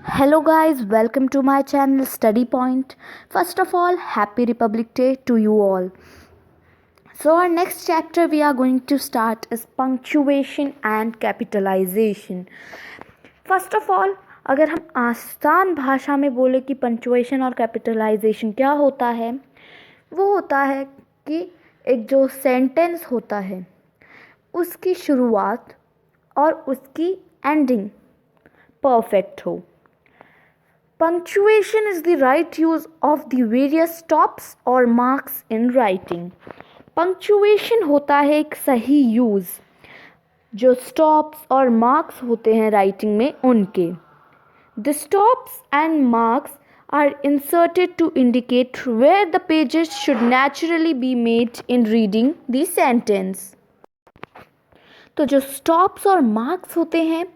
Hello guys, welcome to my channel Study Point. First of all, happy Republic Day to you all. So our next chapter we are going to start is punctuation and capitalization. First of all, अगर हम आसान भाषा में बोले कि punctuation और capitalisation क्या होता है, वो होता है कि एक जो सेंटेंस होता है उसकी शुरुआत और उसकी एंडिंग परफेक्ट हो. Punctuation is the right use of the various stops or marks in writing. Punctuation होता है एक सही यूज़ जो स्टॉप्स और मार्क्स होते हैं राइटिंग में उनके. The stops and marks are inserted to indicate where the pages should naturally be made in reading the sentence. तो जो स्टॉप्स और मार्क्स होते हैं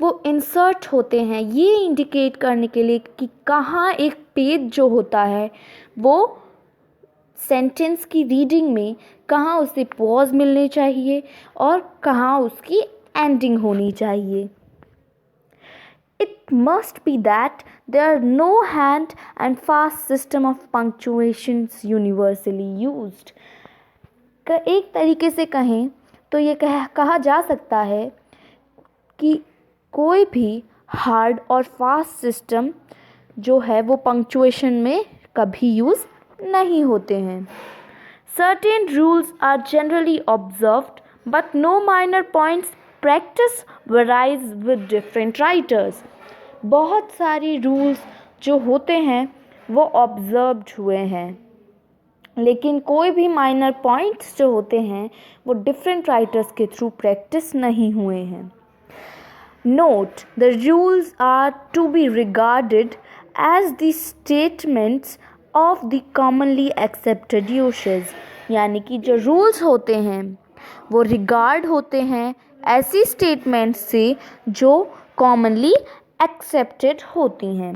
वो इंसर्ट होते हैं ये इंडिकेट करने के लिए कि कहाँ एक पेज जो होता है वो सेंटेंस की रीडिंग में कहाँ उसे पॉज मिलने चाहिए और कहाँ उसकी एंडिंग होनी चाहिए. It must be that there are no hand and fast system of punctuations universally used. एक तरीके से कहें तो ये कहा जा सकता है कि कोई भी हार्ड और फास्ट सिस्टम जो है वो पंक्चुएशन में कभी यूज़ नहीं होते हैं. Certain rules are generally observed but no minor points practice varies with different writers. बहुत सारी रूल्स जो होते हैं वो ऑब्जर्व्ड हुए हैं लेकिन कोई भी माइनर पॉइंट्स जो होते हैं वो डिफरेंट राइटर्स के थ्रू प्रैक्टिस नहीं हुए हैं. Note, the rules are to be regarded as the statements of the commonly accepted uses. यानी कि जो रूल्स होते हैं वो रिगार्ड होते हैं ऐसी स्टेटमेंट्स से जो कॉमनली एक्सेप्टेड होती हैं.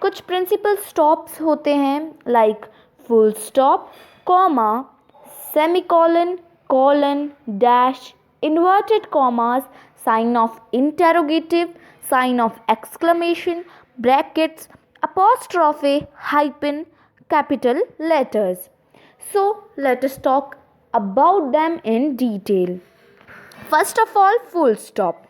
कुछ प्रिंसिपल स्टॉप्स होते हैं like full stop, comma, semicolon, colon, dash, inverted commas, sign of interrogative, sign of exclamation, brackets, apostrophe, hyphen, capital letters. So let us talk about them in detail. First of all, full stop.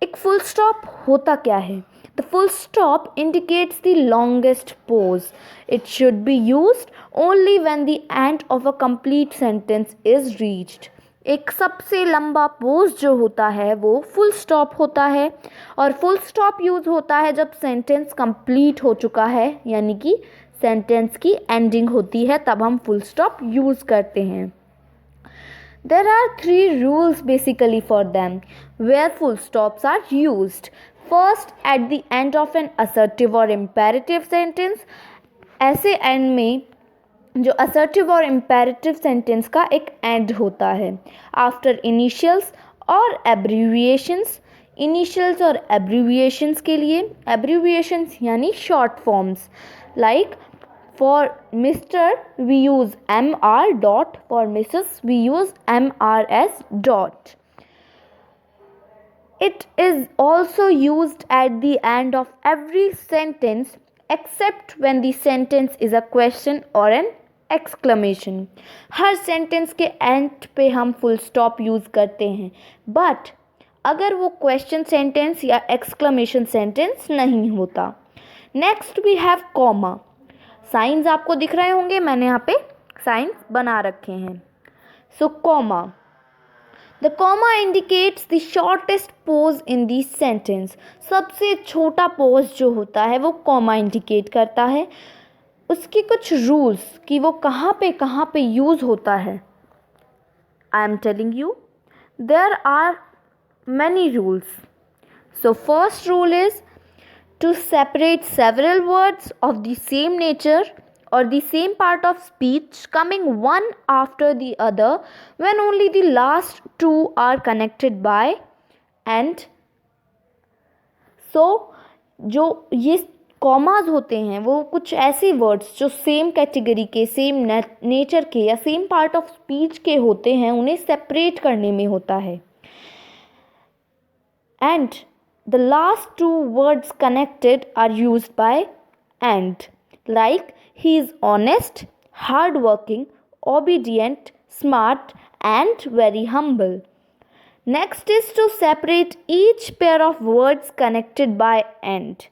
एक full stop होता क्या है? The full stop indicates the longest pause. It should be used only when the end of a complete sentence is reached. एक सबसे लंबा pose जो होता है वो फुल स्टॉप होता है और फुल स्टॉप यूज़ होता है जब सेंटेंस कंप्लीट हो चुका है यानी कि सेंटेंस की एंडिंग होती है तब हम फुल स्टॉप यूज़ करते हैं. There are 3 rules basically for them where full stops are used. First, at the end of an assertive or imperative sentence. ऐसे एंड में जो असर्टिव और इम्पेरेटिव सेंटेंस का एक एंड होता है. आफ्टर इनिशियल्स और एब्रीविएशंस. इनिशियल्स और एब्रीविएशंस के लिए एब्रीविएशंस यानी short forms like for mister we use MR dot, for missus we use MRS dot. It is also used at the end of every sentence except when the sentence is a question or an exclamation. Her sentence के and पे हम full stop use करते हैं but अगर वो question sentence या exclamation sentence नहीं होता. Next we have comma. Signs आपको दिख रहे होंगे, मैंने यहाँ पे साइंस बना रखे हैं. सो comma. The comma indicates the shortest pause in the sentence. सबसे छोटा pause जो होता है वो comma इंडिकेट करता है. उसकी कुछ रूल्स कि वो कहाँ पे यूज़ होता है. I am telling you, there are many rules. So first rule is to separate several words of the same nature or the same part of speech coming one after the other when only the last two are connected by and. So जो ये commas होते हैं वो कुछ ऐसे words जो same category के, same nature के या सेम पार्ट ऑफ स्पीच के होते हैं उन्हें सेपरेट करने में होता है. And the last two words connected are used by and, like he is honest, hardworking, obedient, smart, and very humble. Next is to separate each pair of words connected by and.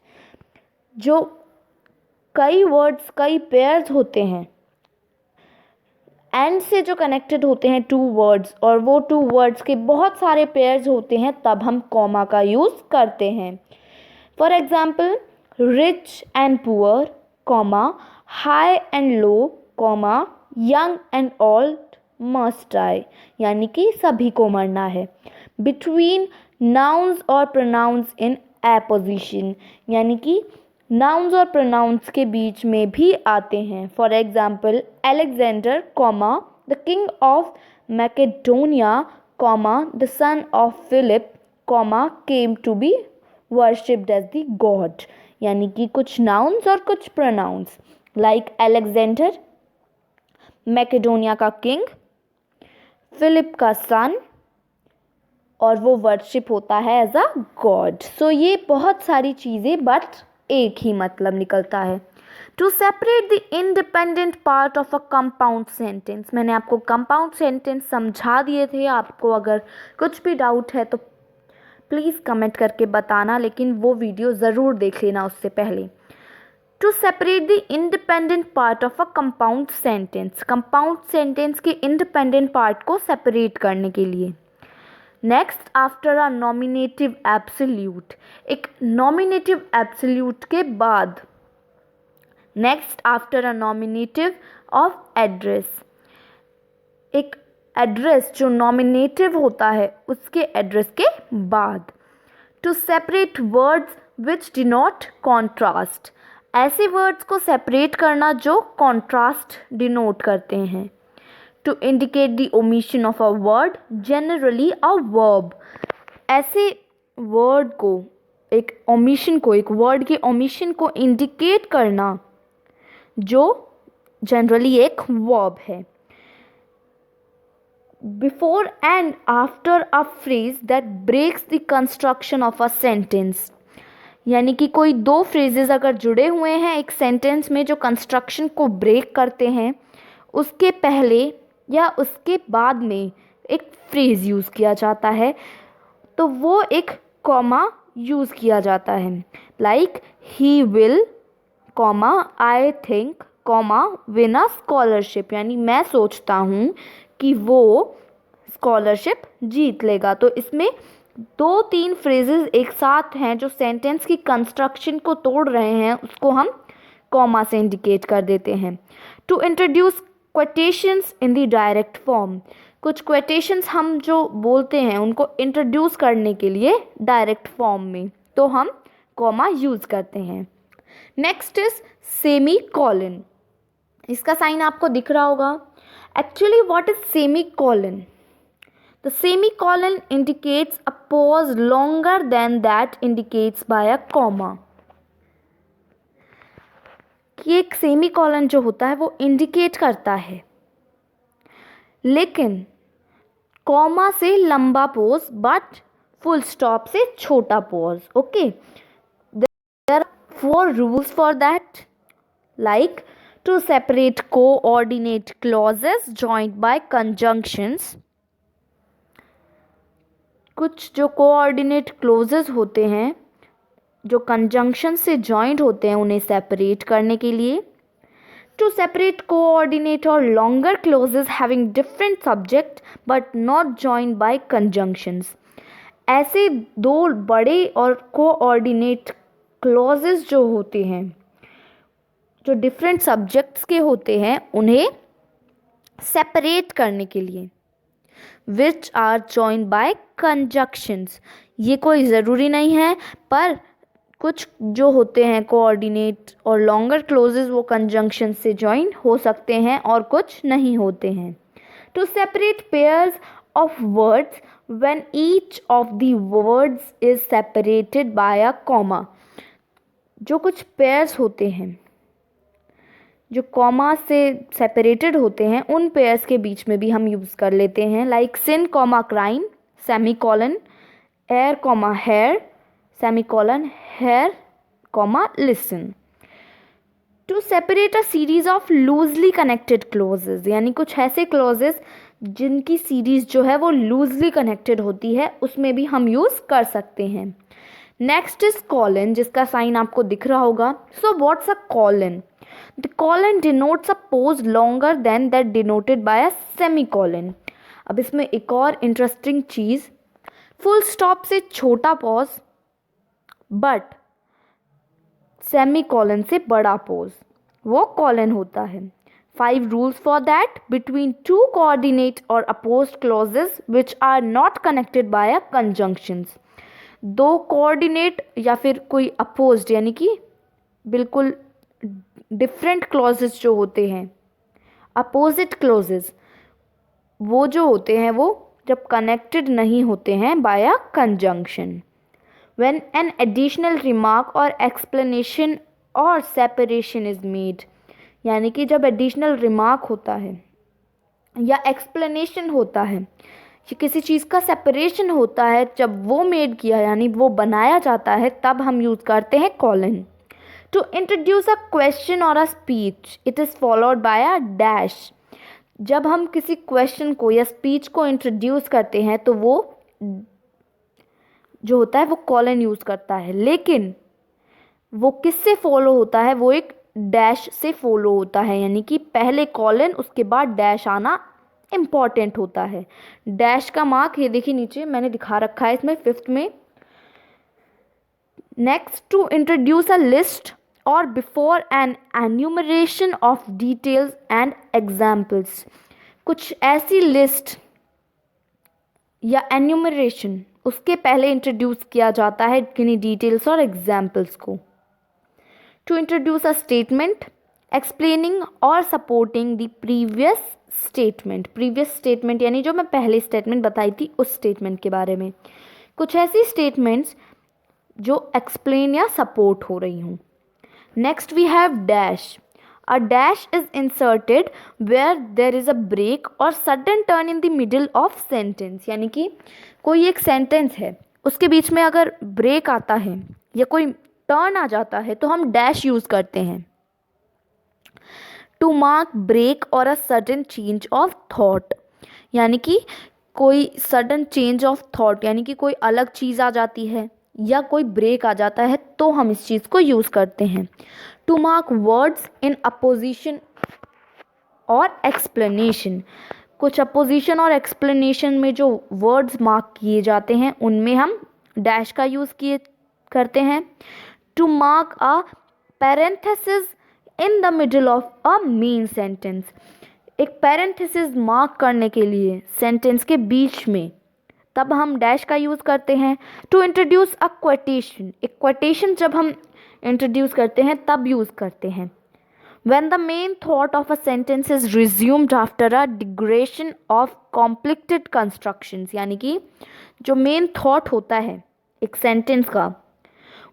जो कई words कई pairs होते हैं and से जो connected होते हैं two words, और वो टू वर्ड्स के बहुत सारे पेयर्स होते हैं, तब हम कॉमा का यूज़ करते हैं. For example, rich and poor, comma, high and low, comma, young and old must die, यानी कि सभी को मरना है. बिटवीन नाउन्स और प्रोनाउंस इन एपोजिशन, यानी कि नाउन्स और प्रोनाउंस के बीच में भी आते हैं. For example, Alexander, comma, the king of Macedonia, comma, the son of Philip, comma, came to be worshipped as the god, यानी कि कुछ नाउन्स और कुछ प्रोनाउंस, लाइक एलेक्जेंडर मैकेडोनिया का किंग, फिलिप का सन, और वो वर्शिप होता है एज अ गॉड. सो ये बहुत सारी चीज़ें बट एक ही मतलब निकलता है. To separate the independent part of a compound sentence, मैंने आपको कंपाउंड सेंटेंस समझा दिए थे. आपको अगर कुछ भी डाउट है तो प्लीज़ कमेंट करके बताना, लेकिन वो वीडियो ज़रूर देख लेना उससे पहले. To separate the independent part of a compound sentence, compound sentence के इंडिपेंडेंट पार्ट को सेपरेट करने के लिए. Next, after a nominative absolute, एक नॉमिनेटिव एब्सोल्यूट के बाद. Next, after a nominative of address, एक एड्रेस जो नॉमिनेटिव होता है उसके एड्रेस के बाद. To separate words which denote contrast, ऐसे वर्ड्स को सेपरेट करना जो कॉन्ट्रास्ट डिनोट करते हैं. To indicate the omission of a word, generally a verb, ऐसे वर्ड को, एक ओमिशन को, एक वर्ड के ओमिशन को इंडिकेट करना जो जनरली एक वर्ब है. Before and after a phrase that breaks the construction of a sentence, यानी कि कोई दो फ्रेजेस अगर जुड़े हुए हैं एक सेंटेंस में जो कंस्ट्रक्शन को ब्रेक करते हैं, उसके पहले या उसके बाद में एक फ्रेज़ यूज़ किया जाता है, तो वो एक कॉमा यूज़ किया जाता है. Like he will, comma, I think, comma, win a scholarship, यानी मैं सोचता हूँ कि वो स्कॉलरशिप जीत लेगा. तो इसमें दो तीन फ्रेजेस एक साथ हैं जो सेंटेंस की कंस्ट्रक्शन को तोड़ रहे हैं, उसको हम कॉमा से इंडिकेट कर देते हैं. To introduce quotations in the direct form, कुछ क्वेटेशंस हम जो बोलते हैं उनको इंट्रोड्यूस करने के लिए डायरेक्ट फॉर्म में, तो हम कॉमा यूज़ करते हैं. नेक्स्ट इज सेमी कॉलन, इसका साइन आपको दिख रहा होगा. Actually what is semi colon? The semi colon indicates a pause longer than that indicates by a comma. कि एक सेमी कॉलन जो होता है वो इंडिकेट करता है, लेकिन कॉमा से लंबा पोज बट फुल स्टॉप से छोटा pause. Okay, there are 4 rules for that, like to separate coordinate clauses joined by conjunctions. कुछ जो कोऑर्डिनेट क्लॉजेस होते हैं जो कंजंक्शन से जॉइंट होते हैं उन्हें सेपरेट करने के लिए. टू सेपरेट कोऑर्डिनेट और longer clauses having different subject but not joined by conjunctions, ऐसे दो बड़े और कोऑर्डिनेट क्लॉजेस जो होते हैं जो डिफरेंट सब्जेक्ट्स के होते हैं उन्हें सेपरेट करने के लिए. Which are joined by conjunctions, ये कोई ज़रूरी नहीं है, पर कुछ जो होते हैं कोऑर्डिनेट और लॉन्गर क्लोजेस वो कंजंक्शन से जॉइन हो सकते हैं और कुछ नहीं होते हैं. To separate pairs of words when each of the words is separated by a comma, जो कुछ पेयर्स होते हैं जो कॉमा से सेपरेटेड होते हैं उन पेयर्स के बीच में भी हम यूज़ कर लेते हैं. Like sin comma crime, semi colon, air comma hair, semicolon, hear comma listen. To separate a series of loosely connected clauses, यानी कुछ ऐसे क्लोजेज जिनकी सीरीज जो है वो लूजली कनेक्टेड होती है, उसमें भी हम यूज़ कर सकते हैं। नेक्स्ट इज कॉलन, जिसका साइन आपको दिख रहा होगा। So what's a colon? The colon denotes a pose longer than that denoted by a semicolon. अब इसमें एक और इंटरेस्टिंग चीज़, फुल स्टॉप से छोटा पॉज बट सेमीकोलन से बड़ा पोज, वो कॉलन होता है। 5 rules for that. Between two coordinate or opposed clauses which are not connected by a conjunctions, दो कोऑर्डिनेट या फिर कोई अपोज्ड यानी कि बिल्कुल डिफरेंट क्लॉजेस जो होते हैं, अपोजिट क्लॉजेस, वो जो होते हैं वो जब कनेक्टेड नहीं होते हैं by a conjunction. When an additional remark or explanation or separation is made, यानी कि जब एडिशनल रिमार्क होता है या एक्सप्लेनेशन होता है या किसी चीज़ का सेपरेशन होता है, जब वो मेड किया यानी वो बनाया जाता है, तब हम यूज़ करते हैं colon. To introduce a question और a speech it is followed by a dash. जब हम किसी क्वेश्चन को या स्पीच को इंट्रोड्यूस करते हैं तो वो जो होता है वो कॉलन यूज़ करता है, लेकिन वो किससे फॉलो होता है? वो एक डैश से फॉलो होता है, यानी कि पहले कॉलन उसके बाद डैश आना इम्पॉर्टेंट होता है। डैश का मार्क ये देखिए नीचे मैंने दिखा रखा है इसमें 5th में। Next, to introduce a list और before an enumeration of details and examples. कुछ ऐसी लिस्ट या एन्यूमरेशन उसके पहले इंट्रोड्यूस किया जाता है किन्हीं डिटेल्स और एग्जाम्पल्स को। To introduce a statement explaining और supporting the previous statement. Previous statement यानी जो मैं पहले स्टेटमेंट बताई थी उस स्टेटमेंट के बारे में। कुछ ऐसी स्टेटमेंट्स जो एक्सप्लेन या सपोर्ट हो रही हूँ। Next we have dash. A dash is inserted where there is a break or sudden turn in the middle of sentence, यानी कि कोई एक सेंटेंस है उसके बीच में अगर ब्रेक आता है या कोई टर्न आ जाता है तो हम डैश यूज़ करते हैं। टू मार्क ब्रेक और a sudden change of thought, यानी कि कोई सडन चेंज ऑफ थॉट यानी कि कोई अलग चीज़ आ जाती है या कोई ब्रेक आ जाता है तो हम इस चीज़ को यूज़ करते हैं। To mark words in apposition और एक्सप्लेनेशन, कुछ अपोजिशन और एक्सप्लेनेशन में जो वर्ड्स मार्क किए जाते हैं उनमें हम डैश का यूज़ किए करते हैं। To mark a parenthesis in the middle of a main sentence, एक पैरेंथेसिस मार्क करने के लिए सेंटेंस के बीच में, तब हम डैश का यूज़ करते हैं। टू इंट्रोड्यूस अ क्वोटेशन, एक क्वोटेशन जब हम इंट्रोड्यूस करते हैं तब यूज़ करते हैं। When the main thought of a sentence is resumed after a digression of completed constructions, यानी कि जो मेन थॉट होता है एक सेंटेंस का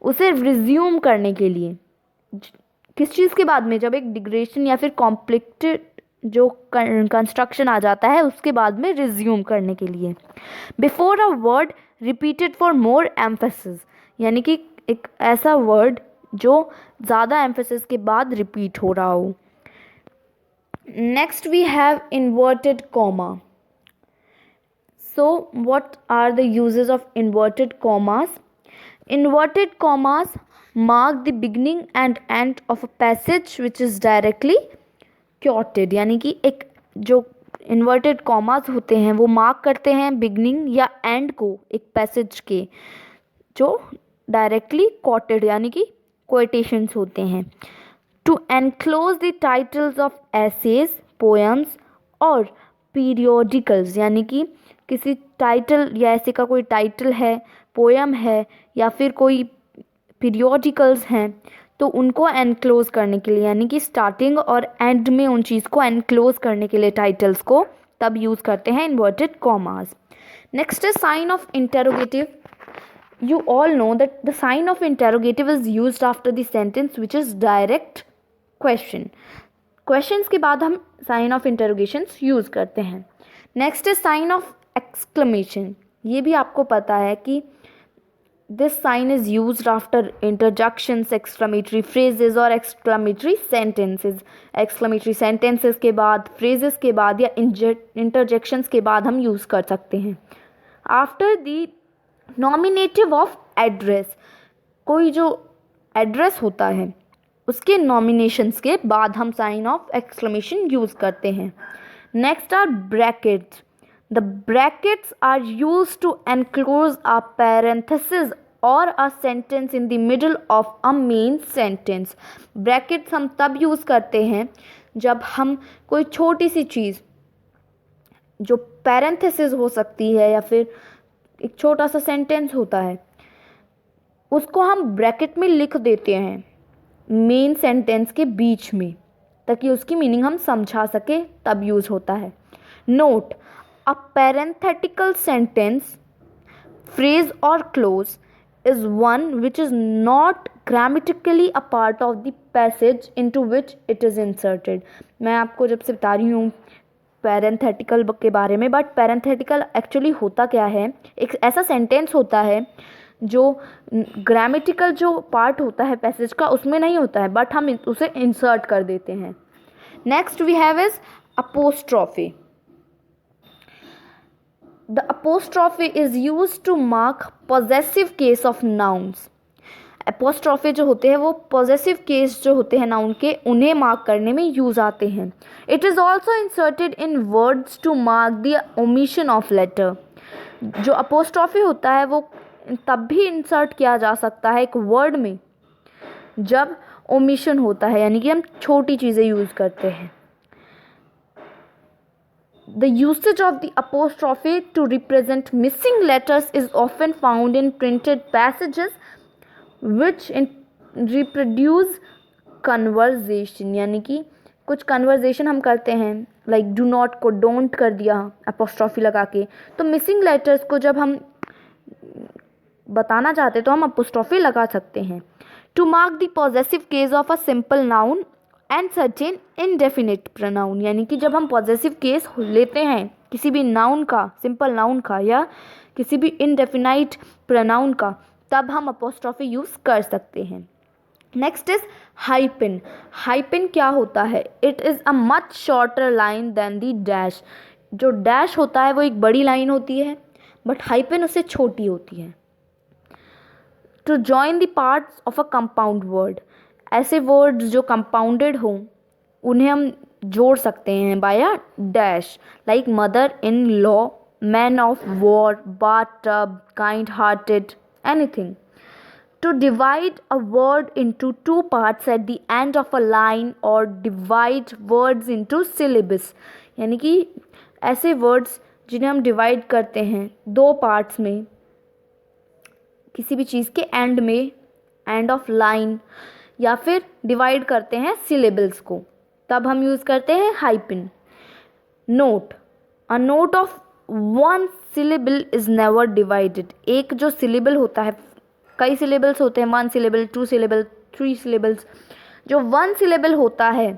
उसे रिज्यूम करने के लिए किस चीज़ के बाद में, जब एक डिग्रेशन या फिर कॉम्प्लिकेटेड जो कंस्ट्रक्शन आ जाता है उसके बाद में रिज्यूम करने के लिए। Before a word repeated for more emphasis, यानी कि एक ऐसा वर्ड जो ज़्यादा एम्फेसिस के बाद रिपीट हो रहा हो। Next we have inverted comma. So what are the uses of inverted commas? Inverted commas mark the beginning and end of a passage which is directly quoted, यानी कि एक जो इन्वर्टेड कॉमास होते हैं वो मार्क करते हैं बिगनिंग या एंड को एक पैसेज के जो डायरेक्टली कोटेड यानी कि कोटेशंस होते हैं। To enclose the titles of essays, poems और पीरियोडिकल्स, यानी कि किसी टाइटल या ऐसे का कोई टाइटल है, पोएम है या फिर कोई पीरियोडिकल्स हैं तो उनको एनक्लोज करने के लिए, यानी कि स्टार्टिंग और एंड में उन चीज़ को एनक्लोज करने के लिए टाइटल्स को तब यूज़ करते हैं inverted commas. Next is sine of interrogative. You all know that the sign of interrogative is used after the sentence which is direct question. Questions के बाद हम sign of interrogations use करते हैं। Next is sign of exclamation। ये भी आपको पता है कि This sign is used after interjections, exclamatory phrases और exclamatory sentences. Exclamatory sentences के बाद, phrases के बाद या interjections के बाद हम use कर सकते हैं. After the nominative of address, कोई जो address होता है उसके nominations के बाद हम sign of exclamation use करते हैं. Next are brackets. The brackets are used to enclose a parenthesis or a sentence in the middle of a main sentence. Brackets हम तब यूज़ करते हैं जब हम कोई छोटी सी चीज़ जो parenthesis हो सकती है या फिर एक छोटा सा sentence होता है उसको हम ब्रैकेट में लिख देते हैं मेन सेंटेंस के बीच में ताकि उसकी मीनिंग हम समझा सके, तब यूज़ होता है. Note: a parenthetical sentence, phrase or clause is one which is not grammatically a part of the passage into which it is inserted. मैं आपको जब से बता रही हूँ पैरेंथेटिकल के बारे में, बट पैरेंथेटिकल एक्चुअली होता क्या है, एक ऐसा सेंटेंस होता है जो ग्रामेटिकल जो पार्ट होता है पैसेज का उसमें नहीं होता है, बट हम उसे इंसर्ट कर देते हैं. Next we have is apostrophe. The apostrophe is used to mark possessive case of nouns. Apostrophe जो होते हैं वो possessive case जो होते हैं noun के, उन्हें mark करने में use आते हैं. It is also inserted in words to mark the omission of letter. जो apostrophe होता है वो तब भी insert किया जा सकता है एक word में जब omission होता है, यानी कि हम छोटी चीज़ें use करते हैं. The usage of the apostrophe to represent missing letters is often found in printed passages which reproduce conversation. यानी कि कुछ conversation हम करते हैं like do not को don't कर दिया apostrophe लगा के, तो missing letters को जब हम बताना चाहते तो हम apostrophe लगा सकते हैं. To mark the possessive case of a simple noun and certain indefinite pronoun, यानी कि जब हम पॉजेसिव केस लेते हैं किसी भी नाउन का, सिंपल नाउन का या किसी भी इनडेफिनाइट प्रोनाउन का, तब हम अपोस्ट्रोफी यूज़ कर सकते हैं. Next is hyphen. हाइपन क्या होता है? It is a much shorter line than the dash. जो डैश होता है वो एक बड़ी लाइन होती है, बट हाइपन उससे छोटी होती है. To join the parts of a compound word. ऐसे वर्ड्स जो कंपाउंडेड हों उन्हें हम जोड़ सकते हैं by a dash, like mother in law, man of war, bathtub, kind hearted, anything. To divide a word into two parts at the end of a line और divide words into syllables. यानी कि ऐसे words जिन्हें हम divide करते हैं दो parts में किसी भी चीज़ के एंड में, एंड ऑफ लाइन, या फिर डिवाइड करते हैं सिलेबल्स को, तब हम यूज़ करते हैं hyphen. Note: a note of one syllable is never divided. एक जो सिलेबल होता है, कई सिलेबल्स होते हैं, 1 सिलेबल, 2 सिलेबल, 3 सिलेबल्स. जो 1 सिलेबल होता है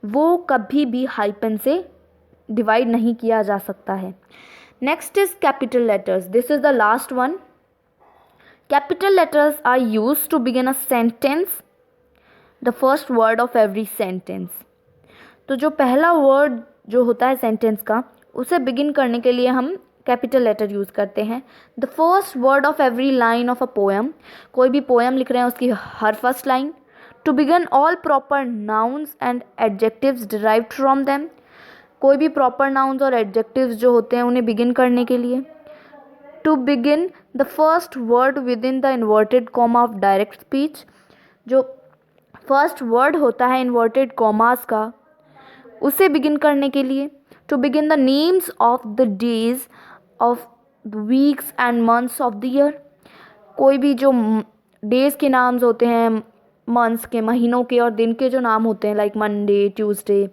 वो कभी भी हाइपन से डिवाइड नहीं किया जा सकता है. Next is capital letters. This is the last one. Capital letters are used to begin a sentence, the first word of every sentence. तो जो पहला वर्ड जो होता है सेंटेंस का, उसे बिगिन करने के लिए हम कैपिटल लेटर यूज़ करते हैं. The first word of every line of a poem. कोई भी पोएम लिख रहे हैं उसकी हर first line. To begin all proper nouns and adjectives derived from them. कोई भी प्रॉपर नाउन्स और एडजेक्टिव्स जो होते हैं उन्हें बिगिन करने के लिए. To begin the first word within the inverted comma of direct speech. जो फर्स्ट वर्ड होता है इन्वर्टेड कॉमास का, उसे बिगिन करने के लिए. To begin the names of the days of the weeks and months of the year. कोई भी जो डेज के नाम्स होते हैं, मंथ्स के, महीनों के और दिन के जो नाम होते हैं, लाइक मंडे, ट्यूसडे,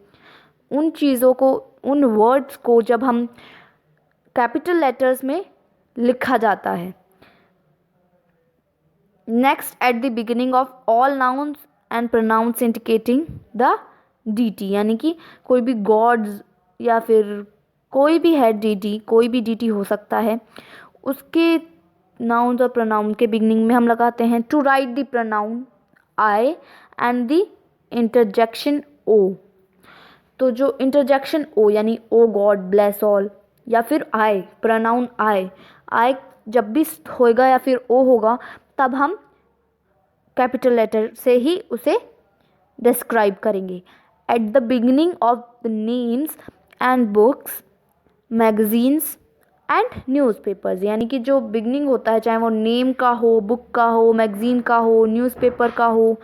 उन चीज़ों को, उन वर्ड्स को जब हम कैपिटल लेटर्स में लिखा जाता है. Next, at the beginning of all nouns and pronouns indicating the deity. यानी कि कोई भी गॉड्स या फिर कोई भी है डीटी, कोई भी डीटी हो सकता है, उसके नाउन्स और प्रोनाउन के बिगनिंग में हम लगाते हैं to write the pronoun I and the interjection O. तो जो इंटरजेक्शन ओ यानी ओ गॉड ब्लेस ऑल या फिर आई, प्रोनाउन आई जब भी होएगा या फिर ओ होगा तब हम कैपिटल लेटर से ही उसे डिस्क्राइब करेंगे। Eight the beginning of the names and books, magazines and newspapers, यानी कि जो बिगनिंग होता है चाहे वो नेम का हो, बुक का हो, मैगज़ीन का हो, न्यूज़पेपर का हो,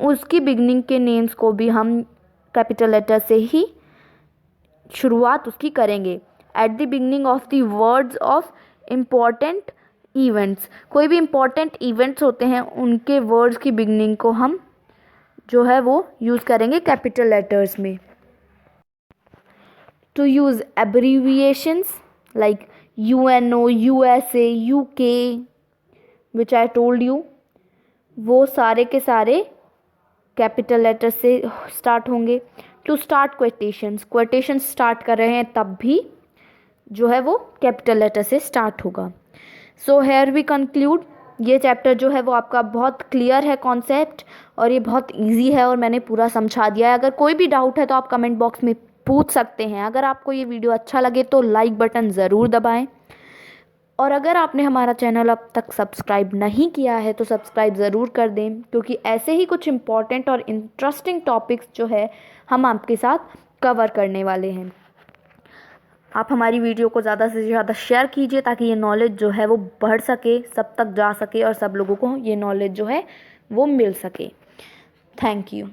उसकी बिगनिंग के नेम्स को भी हम कैपिटल लेटर से ही शुरुआत उसकी करेंगे। At the beginning of the words of important events, कोई भी इम्पॉर्टेंट इवेंट्स होते हैं उनके वर्ड्स की बिगनिंग को हम जो है वो यूज़ करेंगे कैपिटल लेटर्स में। To use abbreviations like UNO, USA, UK which I told you, वो सारे के सारे कैपिटल लेटर से स्टार्ट होंगे। टू स्टार्ट क्वेटेशंस स्टार्ट कर रहे हैं तब भी जो है वो कैपिटल लेटर से स्टार्ट होगा। सो हेयर वी कंक्लूड, ये चैप्टर जो है वो आपका बहुत क्लियर है कॉन्सेप्ट और ये बहुत इजी है और मैंने पूरा समझा दिया है। अगर कोई भी डाउट है तो आप कमेंट बॉक्स में पूछ सकते हैं। अगर आपको ये वीडियो अच्छा लगे तो लाइक बटन ज़रूर दबाएं और अगर आपने हमारा चैनल अब तक सब्सक्राइब नहीं किया है तो सब्सक्राइब ज़रूर कर दें, क्योंकि ऐसे ही कुछ इम्पॉर्टेंट और इंटरेस्टिंग टॉपिक्स जो है हम आपके साथ कवर करने वाले हैं। आप हमारी वीडियो को ज़्यादा से ज़्यादा शेयर कीजिए ताकि ये नॉलेज जो है वो बढ़ सके, सब तक जा सके और सब लोगों को ये नॉलेज जो है वो मिल सके। Thank you.